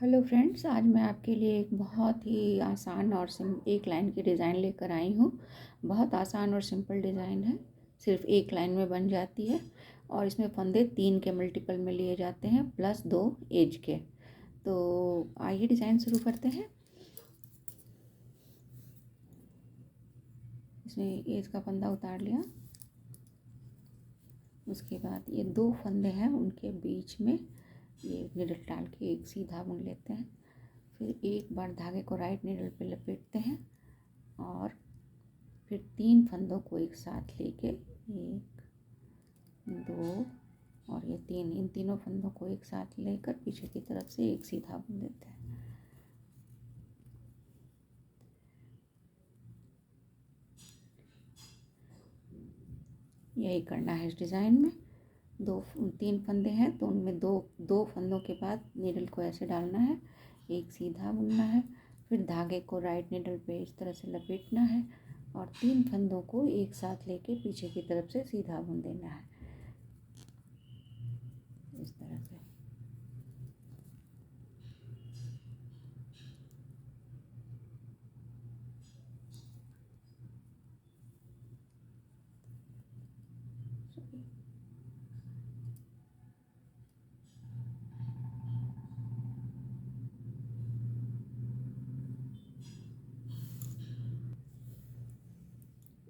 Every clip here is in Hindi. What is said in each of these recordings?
हेलो फ्रेंड्स, आज मैं आपके लिए एक बहुत ही आसान और एक लाइन की डिज़ाइन लेकर आई हूँ। बहुत आसान और सिंपल डिज़ाइन है, सिर्फ एक लाइन में बन जाती है और इसमें फंदे 3 के मल्टीपल में लिए जाते हैं प्लस 2 एज के। तो आइए डिज़ाइन शुरू करते हैं। इसमें एज का फंदा उतार लिया, उसके बाद ये 2 फंदे हैं, उनके बीच में ये निडल डाल के एक सीधा बुन लेते हैं। फिर एक बार धागे को राइट निडल पे लपेटते हैं और फिर 3 फंदों को एक साथ लेके 1 2 और ये 3, इन तीनों फंदों को एक साथ लेकर पीछे की तरफ से एक सीधा बुन देते हैं। यही करना है इस डिज़ाइन में। 3 फंदे हैं तो उनमें दो फंदों के बाद निडल को ऐसे डालना है, एक सीधा बुनना है, फिर धागे को राइट निडल पे इस तरह से लपेटना है और 3 फंदों को एक साथ लेके पीछे की तरफ से सीधा बुन देना है इस तरह से।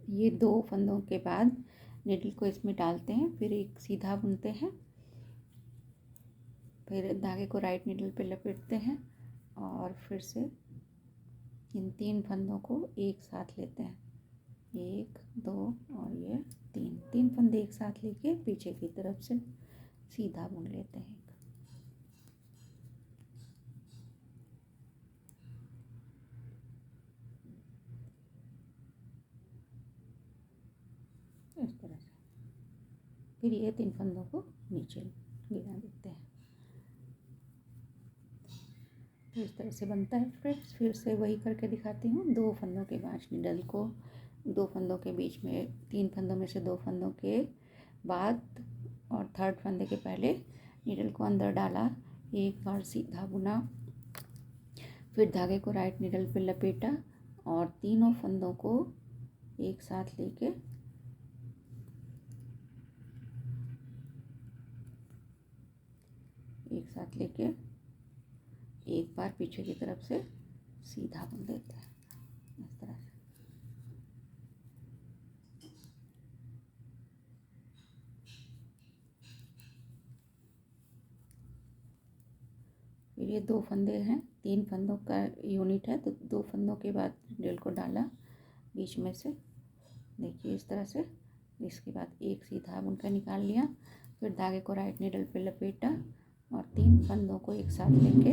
ये 2 फंदों के बाद निडल को इसमें डालते हैं, फिर एक सीधा बुनते हैं, फिर धागे को राइट निडल पे लपेटते हैं और फिर से इन 3 फंदों को एक साथ लेते हैं, 1 2 और ये 3 फंदे एक साथ लेके पीछे की तरफ से सीधा बुन लेते हैं। इस तरह से फिर ये 3 फंदों को नीचे गिरा देते हैं। तो इस तरह से बनता है फ्रेंड्स। फिर से वही करके दिखाती हूँ। 2 फंदों के बाद निडल को 2 फंदों के बीच में 3 फंदों में से 2 फंदों के बाद और 3rd फंदे के पहले निडल को अंदर डाला, एक बार सीधा बुना, फिर धागे को राइट निडल पे लपेटा और तीनों फंदों को एक साथ लेके एक बार पीछे की तरफ से सीधा बुन देते हैं इस तरह से। फिर ये 2 फंदे हैं, 3 फंदों का यूनिट है, तो 2 फंदों के बाद निडल को डाला बीच में से, देखिए इस तरह से। इसके बाद एक सीधा बुनकर निकाल लिया, फिर धागे को राइट निडल पे लपेटा और 3 फंदों को एक साथ लेके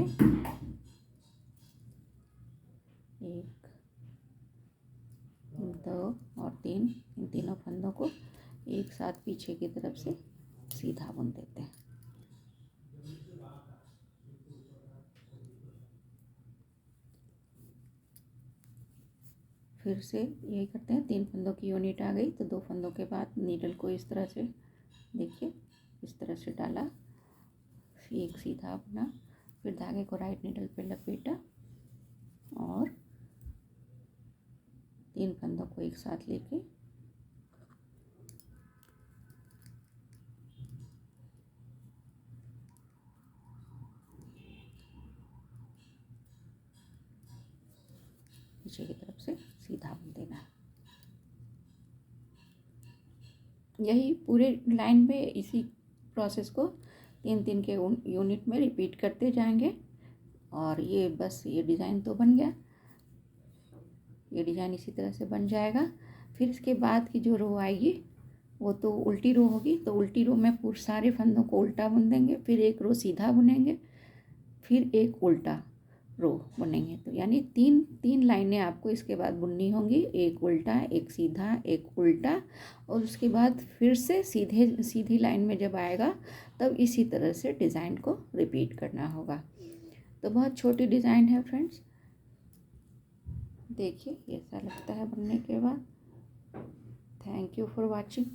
1 2 और 3, इन तीनों फंदों को एक साथ पीछे की तरफ से सीधा बुन देते हैं। फिर से यही करते हैं। 3 फंदों की यूनिट आ गई तो 2 फंदों के बाद नीडल को इस तरह से, देखिए इस तरह से डाला, एक सीधा बुना, फिर धागे को राइट नीडल पे लपेटा और 3 फंदों को एक साथ लेके पीछे की तरफ से सीधा बुन देना है। यही पूरे लाइन में इसी प्रोसेस को 3 के यूनिट में रिपीट करते जाएंगे और ये बस ये डिज़ाइन तो बन गया। ये डिज़ाइन इसी तरह से बन जाएगा। फिर इसके बाद की जो रो आएगी वो तो उल्टी रो होगी, तो उल्टी रो में पूरे सारे फंदों को उल्टा बुन देंगे, फिर एक रो सीधा बुनेंगे, फिर एक उल्टा रो बुनेंगे। तो यानी 3 लाइनें आपको इसके बाद बुननी होंगी, एक उल्टा, एक सीधा, एक उल्टा, और उसके बाद फिर से सीधी लाइन में जब आएगा तब इसी तरह से डिज़ाइन को रिपीट करना होगा। तो बहुत छोटी डिज़ाइन है फ्रेंड्स, देखिए ऐसा लगता है बनने के बाद। Thank you for watching.